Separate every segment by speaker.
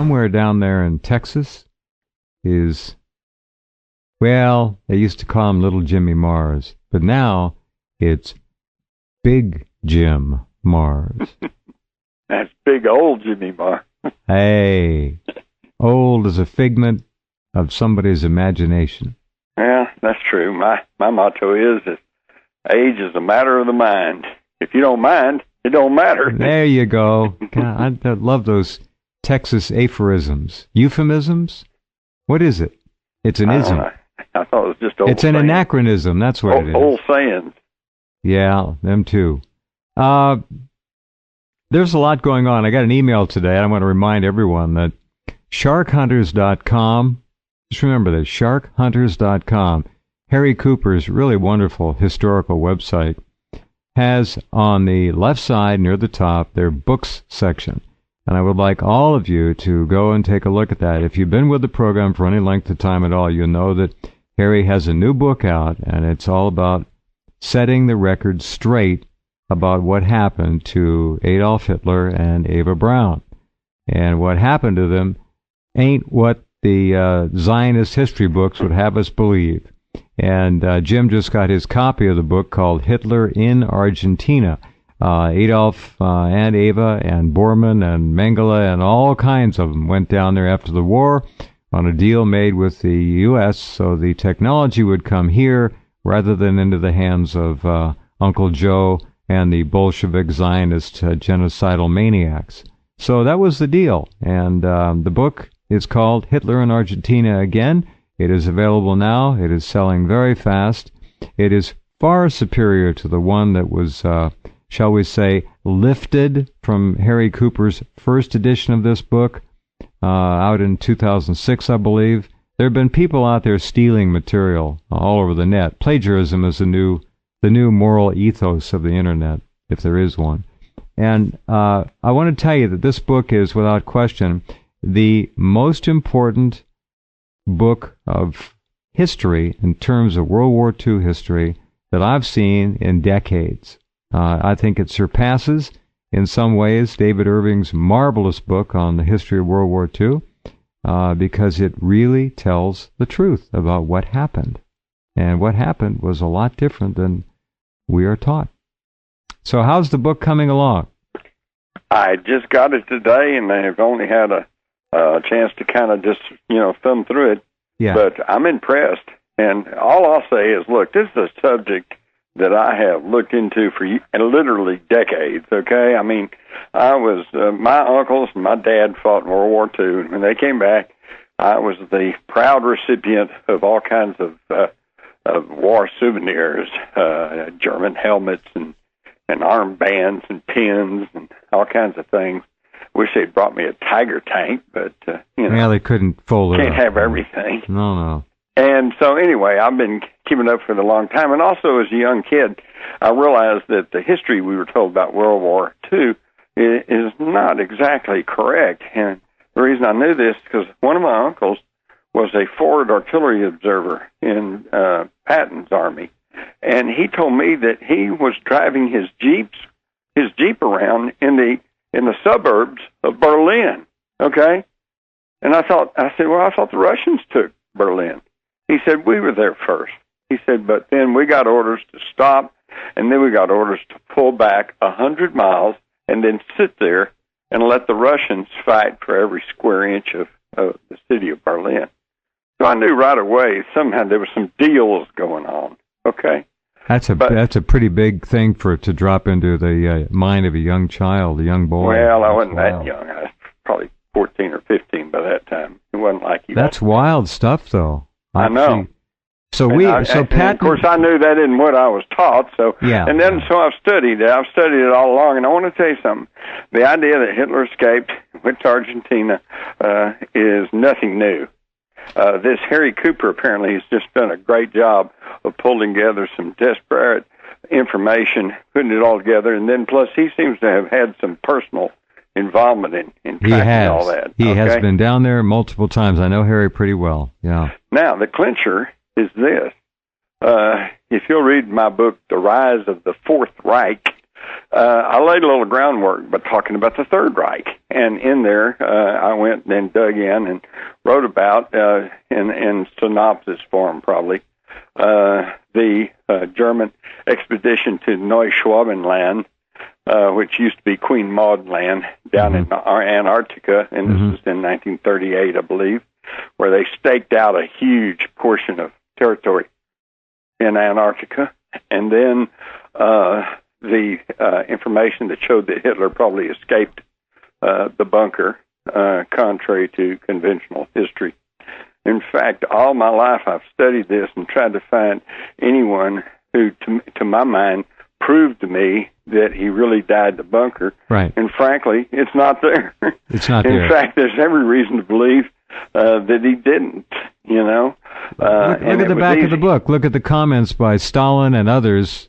Speaker 1: somewhere down there in Texas is, well, they used to call him Little Jimmy Mars, but now it's Big Jim Mars.
Speaker 2: That's big old Jimmy Mars.
Speaker 1: Hey, old as a figment of somebody's imagination.
Speaker 2: Yeah, that's true. My motto is that age is a matter of the mind. If you don't mind, it don't matter.
Speaker 1: There you go. God, I love those Texas aphorisms. Euphemisms? What is it? It's an ism.
Speaker 2: I thought it was just old
Speaker 1: It's an
Speaker 2: sayings.
Speaker 1: anachronism. That's what it is.
Speaker 2: Old sayings.
Speaker 1: Yeah, them too. There's a lot going on. I got an email today. I want to remind everyone that sharkhunters.com, just remember that, sharkhunters.com, Harry Cooper's really wonderful historical website, has on the left side near the top their books section. And I would like all of you to go and take a look at that. If you've been with the program for any length of time at all, you'll know that Harry has a new book out, and it's all about setting the record straight about what happened to Adolf Hitler and Eva Braun. And what happened to them ain't what the Zionist history books would have us believe. And Jim just got his copy of the book called Hitler in Argentina. Adolf and Eva and Bormann and Mengele and all kinds of them went down there after the war on a deal made with the U.S. so the technology would come here rather than into the hands of Uncle Joe and the Bolshevik Zionist genocidal maniacs. So that was the deal. And the book is called Hitler in Argentina again. It is available now. It is selling very fast. It is far superior to the one that was, shall we say, lifted from Harry Cooper's first edition of this book out in 2006, I believe. There have been people out there stealing material all over the net. Plagiarism is the new moral ethos of the Internet, if there is one. And I want to tell you that this book is, without question, the most important book of history in terms of World War II history that I've seen in decades. I think it surpasses, in some ways, David Irving's marvelous book on the history of World War II because it really tells the truth about what happened. And what happened was a lot different than we are taught. So how's the book coming along?
Speaker 2: I just got it today, and I've only had a chance to kind of just, thumb through it.
Speaker 1: Yeah.
Speaker 2: But I'm impressed. And all I'll say is, look, this is a subject that I have looked into for literally decades, okay? I mean, my uncles and my dad fought in World War II, and when they came back, I was the proud recipient of all kinds of war souvenirs, German helmets and armbands and pins and all kinds of things. Wish they'd brought me a Tiger tank, but,
Speaker 1: Yeah, they couldn't fold it
Speaker 2: can't
Speaker 1: up.
Speaker 2: have everything.
Speaker 1: No.
Speaker 2: And so anyway, I've been keeping up for a long time. And also as a young kid, I realized that the history we were told about World War II is not exactly correct. And the reason I knew this is because one of my uncles was a forward artillery observer in Patton's army. And he told me that he was driving his Jeep around in the suburbs of Berlin. Okay? And I said, well, I thought the Russians took Berlin. He said, we were there first. He said, but then we got orders to stop, and then we got orders to pull back 100 miles and then sit there and let the Russians fight for every square inch of the city of Berlin. So I knew right away somehow there was some deals going on. Okay?
Speaker 1: That's a pretty big thing for it to drop into the mind of a young child, a young boy.
Speaker 2: Well, I wasn't that young. I was probably 14 or 15 by that time. It wasn't like you.
Speaker 1: That's wild stuff, though.
Speaker 2: I know.
Speaker 1: So Patton.
Speaker 2: Of course, I knew that isn't what I was taught. So
Speaker 1: yeah.
Speaker 2: And then so I've studied it. I've studied it all along, and I want to tell you something. The idea that Hitler escaped, went to Argentina, is nothing new. This Harry Cooper apparently has just done a great job of pulling together some disparate information, putting it all together, and then plus he seems to have had some personal involvement in tracking all that.
Speaker 1: He has been down there multiple times. I know Harry pretty well. Yeah.
Speaker 2: Now, the clincher is this. If you'll read my book, The Rise of the Fourth Reich, I laid a little groundwork by talking about the Third Reich and in there, I went and dug in and wrote about, in synopsis form probably, the German expedition to Neuschwabenland, which used to be Queen Maud Land, down in Antarctica, and this was in 1938, I believe, where they staked out a huge portion of territory in Antarctica, and then the information that showed that Hitler probably escaped the bunker, contrary to conventional history. In fact, all my life I've studied this and tried to find anyone who, to my mind, proved to me that he really died in the bunker.
Speaker 1: Right.
Speaker 2: And frankly, it's not there.
Speaker 1: It's not
Speaker 2: there.
Speaker 1: In
Speaker 2: fact, there's every reason to believe that he didn't, you know.
Speaker 1: Look at the back of the book. Look at the comments by Stalin and others.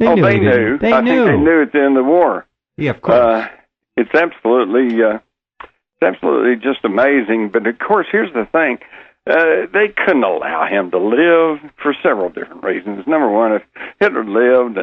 Speaker 1: They knew.
Speaker 2: They knew.
Speaker 1: They
Speaker 2: I
Speaker 1: knew.
Speaker 2: think they knew at the end of the war.
Speaker 1: Yeah, of course.
Speaker 2: It's absolutely just amazing. But of course, here's the thing. They couldn't allow him to live for several different reasons. Number one, if Hitler lived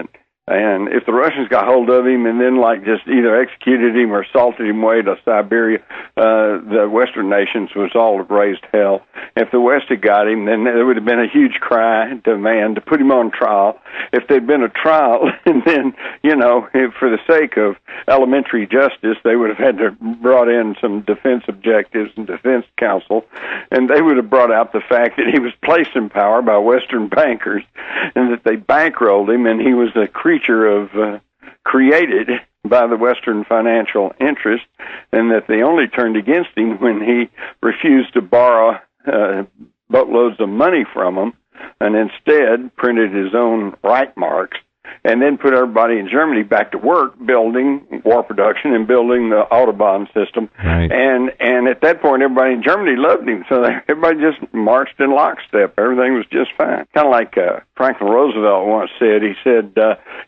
Speaker 2: and if the Russians got hold of him and then like just either executed him or salted him away to Siberia, the Western nations was all have raised hell. If the West had got him, then there would have been a huge cry, demand to put him on trial. If there'd been a trial, and then, you know, if for the sake of elementary justice, they would have had to brought in some defense objectives and defense counsel, and they would have brought out the fact that he was placed in power by Western bankers, and that they bankrolled him, and he was a creature of created by the Western financial interest, and that they only turned against him when he refused to borrow boatloads of money from them, and instead printed his own right marks, and then put everybody in Germany back to work building war production and building the Autobahn system.
Speaker 1: Right.
Speaker 2: And at that point, everybody in Germany loved him, so everybody just marched in lockstep. Everything was just fine. Kind of like Franklin Roosevelt once said. He said,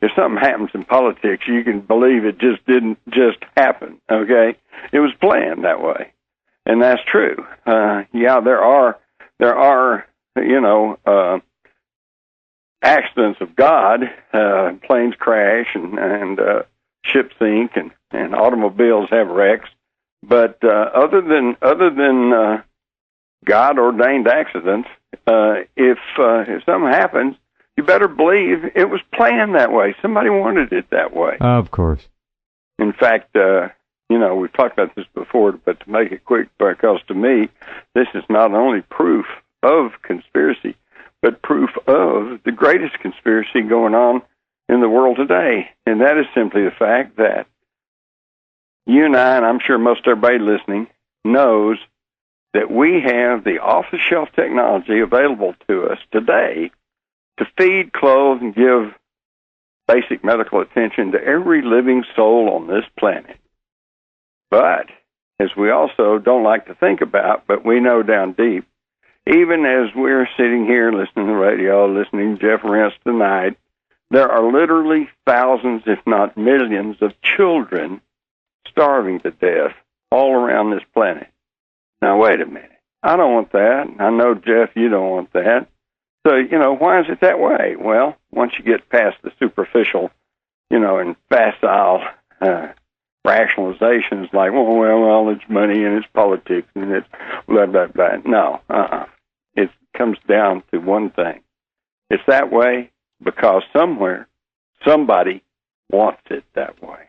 Speaker 2: if something happens in politics, you can believe it just didn't just happen, okay? It was planned that way. And that's true. Yeah, there are, you know, accidents of God, planes crash and ships sink and automobiles have wrecks. But other than God ordained accidents, if something happens, you better believe it was planned that way. Somebody wanted it that way.
Speaker 1: Of course.
Speaker 2: In fact, you know, we've talked about this before, but to make it quick, because to me, this is not only proof of conspiracy, but proof of the greatest conspiracy going on in the world today. And that is simply the fact that you and I, and I'm sure most everybody listening, knows that we have the off-the-shelf technology available to us today to feed, clothe, and give basic medical attention to every living soul on this planet. But, as we also don't like to think about, but we know down deep, even as we're sitting here listening to the radio, listening to Jeff Rense tonight, there are literally thousands, if not millions, of children starving to death all around this planet. Now, wait a minute. I don't want that. I know, Jeff, you don't want that. So, you know, why is it that way? Well, once you get past the superficial, you know, and facile rationalizations like, well, it's money and it's politics and it's blah, blah, blah. No, it comes down to one thing. It's that way because somewhere, somebody wants it that way.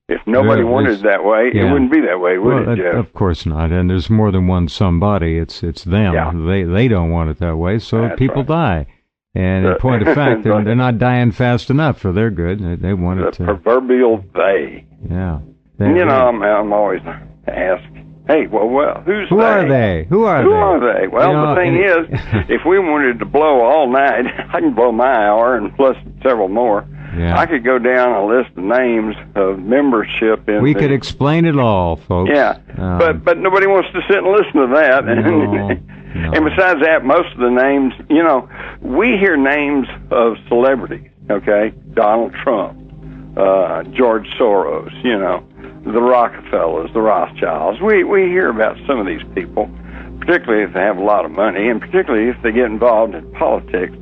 Speaker 2: If nobody wanted it that way, it wouldn't be that way, would it, Jeff?
Speaker 1: Of course not. And there's more than one somebody. It's them.
Speaker 2: Yeah.
Speaker 1: They don't want it that way, so
Speaker 2: That's
Speaker 1: people die. And in point of fact, they're not dying fast enough for their good. They want it to.
Speaker 2: The proverbial they.
Speaker 1: Yeah.
Speaker 2: You know, I'm always asked, hey, well, who's
Speaker 1: Who
Speaker 2: they?
Speaker 1: are they? Who are they?
Speaker 2: Well,
Speaker 1: You know,
Speaker 2: the thing is, if we wanted to blow all night, I can blow my hour and plus several more.
Speaker 1: Yeah.
Speaker 2: I could go down a list of names of membership in.
Speaker 1: We could explain it all, folks.
Speaker 2: Yeah, but nobody wants to sit and listen to that.
Speaker 1: No.
Speaker 2: And besides that, most of the names, you know, we hear names of celebrities. Okay, Donald Trump, George Soros, you know, the Rockefellers, the Rothschilds. We hear about some of these people, particularly if they have a lot of money, and particularly if they get involved in politics.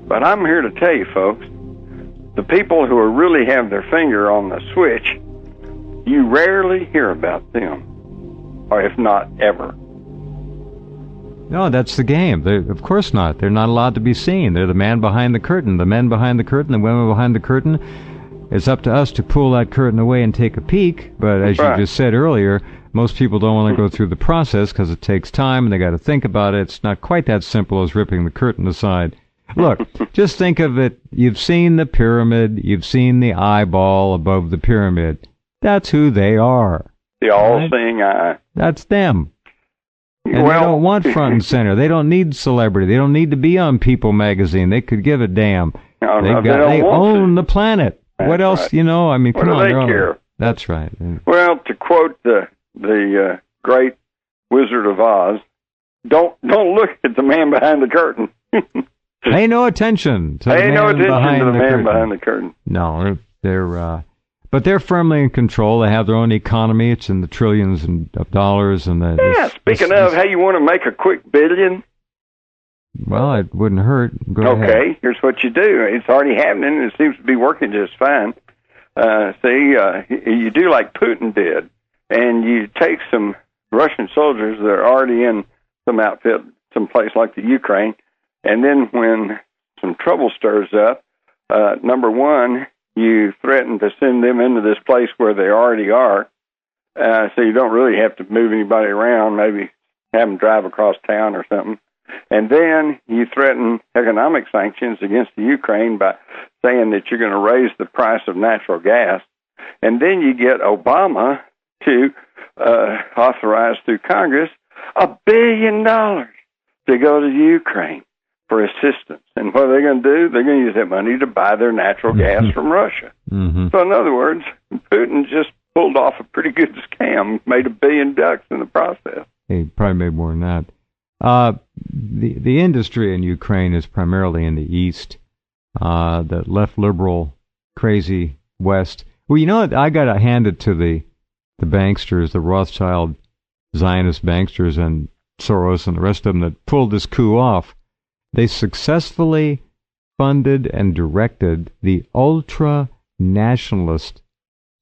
Speaker 2: But I'm here to tell you, folks, the people who really have their finger on the switch You rarely hear about them, or if not ever.
Speaker 1: No, that's the game. Of course not. They're not allowed to be seen. They're the man behind the curtain. The men behind the curtain, the women behind the curtain. It's up to us to pull that curtain away and take a peek. But as you just said earlier, most people don't want to go through the process because it takes time and they got to think about it. It's not quite that simple as ripping the curtain aside. Look, just think of it. You've seen the pyramid. You've seen the eyeball above the pyramid. That's who they are.
Speaker 2: The all-seeing eye.
Speaker 1: That's them. And they don't want front and center. They don't need celebrity. They don't need to be on People magazine. They could give a damn. They own the planet.
Speaker 2: That's
Speaker 1: what else,
Speaker 2: right.
Speaker 1: you know? I mean,
Speaker 2: what
Speaker 1: come on.
Speaker 2: They care?
Speaker 1: That's right.
Speaker 2: Well, to quote the great Wizard of Oz, don't look at the man behind the curtain.
Speaker 1: Pay no attention to the man behind the curtain. No, but they're firmly in control. They have their own economy. It's in the trillions of dollars.
Speaker 2: Speaking of, how you want to make a quick billion?
Speaker 1: Well, it wouldn't hurt. Go ahead.
Speaker 2: Okay, here's what you do. It's already happening, and it seems to be working just fine. You do like Putin did, and you take some Russian soldiers that are already in some outfit, some place like the Ukraine, and then when some trouble stirs up, number one, you threaten to send them into this place where they already are, so you don't really have to move anybody around, maybe have them drive across town or something. And then you threaten economic sanctions against the Ukraine by saying that you're going to raise the price of natural gas. And then you get Obama to authorize through Congress $1 billion to go to the Ukraine for assistance. And what are they going to do? They're going to use that money to buy their natural gas from Russia.
Speaker 1: Mm-hmm.
Speaker 2: So in other words, Putin just pulled off a pretty good scam, made $1 billion in the process.
Speaker 1: He probably made more than that. The industry in Ukraine is primarily in the east, the left liberal, crazy west. Well, you know what? I got to hand it to the banksters, the Rothschild Zionist banksters and Soros and the rest of them that pulled this coup off. They successfully funded and directed the ultra-nationalist,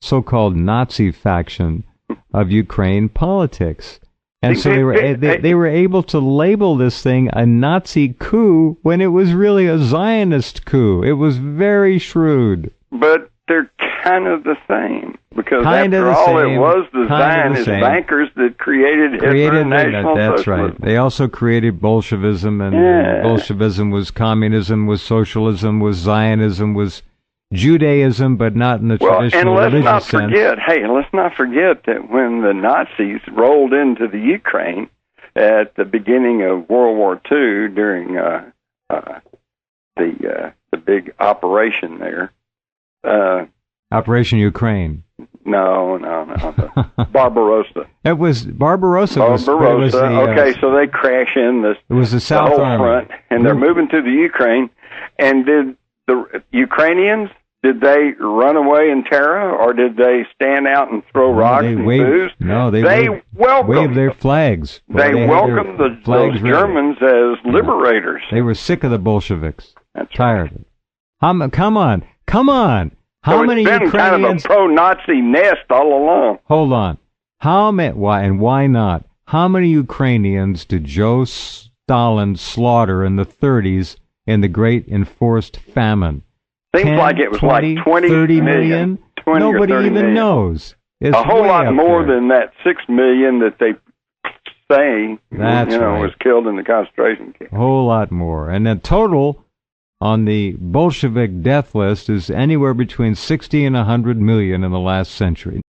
Speaker 1: so-called Nazi faction of Ukraine politics. And so they were able to label this thing a Nazi coup when it was really a Zionist coup. It was very shrewd.
Speaker 2: But they're kind of the same, because after all, it was the Zionist bankers that created Hitler and National Socialism.
Speaker 1: That's right. They also created Bolshevism, and Bolshevism was communism, was socialism, was Zionism, was Judaism, but not in the traditional religious sense.
Speaker 2: Let's not forget that when the Nazis rolled into the Ukraine at the beginning of World War II during the big operation there.
Speaker 1: Operation Ukraine.
Speaker 2: No. Barbarossa.
Speaker 1: It was Barbarossa.
Speaker 2: So they crash in this.
Speaker 1: It was the South
Speaker 2: whole
Speaker 1: Army
Speaker 2: front, and they're moving to the Ukraine. And did the Ukrainians, did they run away in terror, or did they stand out and throw rocks and booze?
Speaker 1: No, they
Speaker 2: waved
Speaker 1: their flags.
Speaker 2: They welcomed those Germans as liberators.
Speaker 1: They were sick of the Bolsheviks.
Speaker 2: That's
Speaker 1: tired of it. Come on. How many
Speaker 2: Ukrainians? Kind of a pro-Nazi nest all along.
Speaker 1: Hold on. Why not? How many Ukrainians did Joe Stalin slaughter in the 30s in the Great Enforced Famine?
Speaker 2: Seems 10, like it was 20, like 20
Speaker 1: 30 million.
Speaker 2: 20
Speaker 1: Nobody
Speaker 2: or 30
Speaker 1: even
Speaker 2: million.
Speaker 1: knows. It's
Speaker 2: a whole lot more
Speaker 1: there.
Speaker 2: than that 6 million that they say
Speaker 1: right.
Speaker 2: was killed in the concentration camp.
Speaker 1: A whole lot more. And the total on the Bolshevik death list is anywhere between 60 and 100 million in the last century.